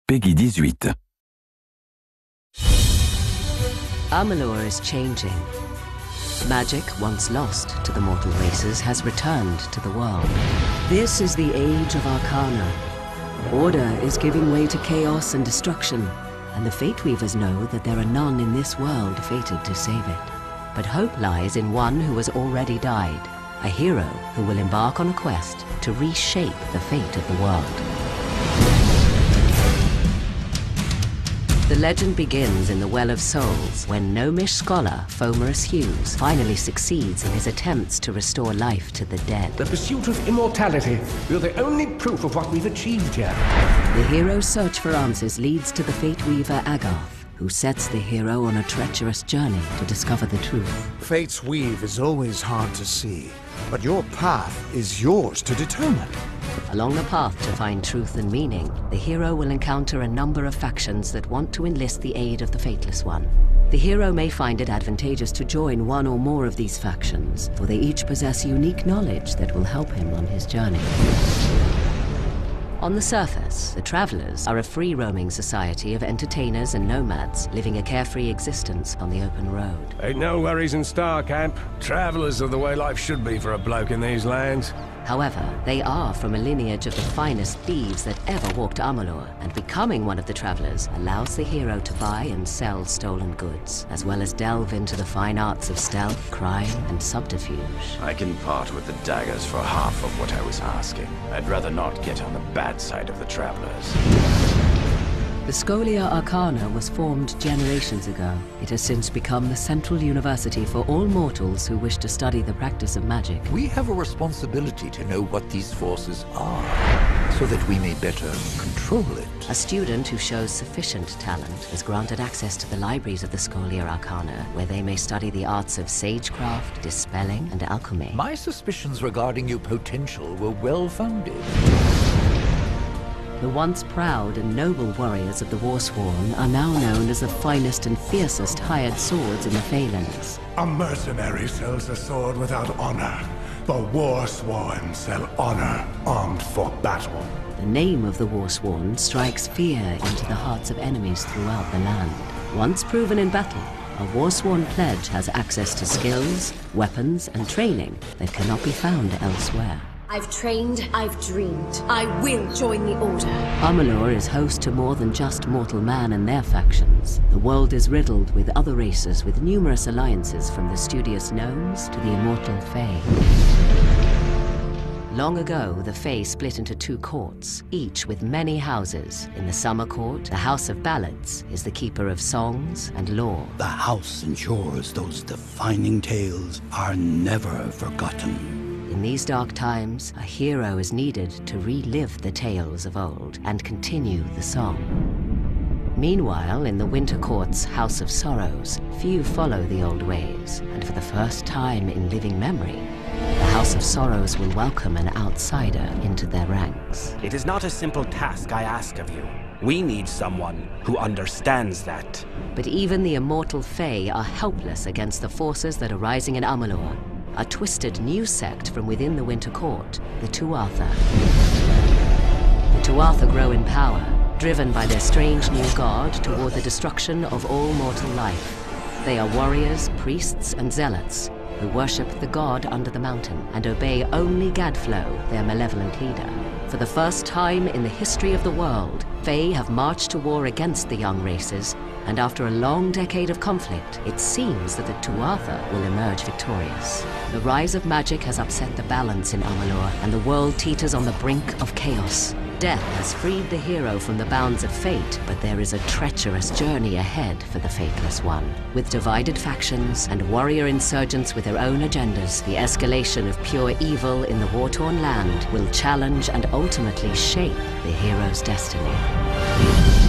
Peggy 18. Amalur is changing. Magic, once lost to the mortal races, has returned to the world. This is the age of Arcana. Order is giving way to chaos and destruction, and the Fate Weavers know that there are none in this world fated to save it. But hope lies in one who has already died, a hero who will embark on a quest to reshape the fate of the world. The legend begins in the Well of Souls, when gnomish scholar Fomerus Hughes finally succeeds in his attempts to restore life to the dead. The pursuit of immortality. You're the only proof of what we've achieved here. The hero's search for answers leads to the Fate Weaver Agarth, who sets the hero on a treacherous journey to discover the truth. Fate's weave is always hard to see, but your path is yours to determine. Along the path to find truth and meaning, the hero will encounter a number of factions that want to enlist the aid of the Fateless One. The hero may find it advantageous to join one or more of these factions, for they each possess unique knowledge that will help him on his journey. On the surface, the Travelers are a free-roaming society of entertainers and nomads living a carefree existence on the open road. Ain't no worries in Star Camp. Travelers are the way life should be for a bloke in these lands. However, they are from a lineage of the finest thieves that ever walked Amalur, and becoming one of the Travelers allows the hero to buy and sell stolen goods, as well as delve into the fine arts of stealth, crime, and subterfuge. I can part with the daggers for half of what I was asking. I'd rather not get on the bad side of the Travelers. The Scholia Arcana was formed generations ago. It has since become the central university for all mortals who wish to study the practice of magic. We have a responsibility to know what these forces are, so that we may better control it. A student who shows sufficient talent is granted access to the libraries of the Scholia Arcana, where they may study the arts of sagecraft, dispelling, and alchemy. My suspicions regarding your potential were well-founded. The once proud and noble warriors of the Warsworn are now known as the finest and fiercest hired swords in the Phalanx. A mercenary sells a sword without honor. The Warsworn sell honor, armed for battle. The name of the Warsworn strikes fear into the hearts of enemies throughout the land. Once proven in battle, a Warsworn pledge has access to skills, weapons, and training that cannot be found elsewhere. I've trained, I've dreamed. I will join the Order. Amalur is host to more than just mortal man and their factions. The world is riddled with other races with numerous alliances, from the studious gnomes to the immortal Fae. Long ago, the Fae split into two courts, each with many houses. In the Summer Court, the House of Ballads is the keeper of songs and lore. The house ensures those defining tales are never forgotten. In these dark times, a hero is needed to relive the tales of old and continue the song. Meanwhile, in the Winter Court's House of Sorrows, few follow the old ways, and for the first time in living memory, the House of Sorrows will welcome an outsider into their ranks. It is not a simple task I ask of you. We need someone who understands that. But even the immortal Fae are helpless against the forces that are rising in Amalur. A twisted new sect from within the Winter Court, the Tuatha. The Tuatha grow in power, driven by their strange new god toward the destruction of all mortal life. They are warriors, priests, and zealots who worship the god under the mountain and obey only Gadflow, their malevolent leader. For the first time in the history of the world, Fae have marched to war against the young races, and after a long decade of conflict, it seems that the Tuatha will emerge victorious. The rise of magic has upset the balance in Amalur, and the world teeters on the brink of chaos. Death has freed the hero from the bounds of fate, but there is a treacherous journey ahead for the Fateless One. With divided factions and warrior insurgents with their own agendas, the escalation of pure evil in the war-torn land will challenge and ultimately shape the hero's destiny.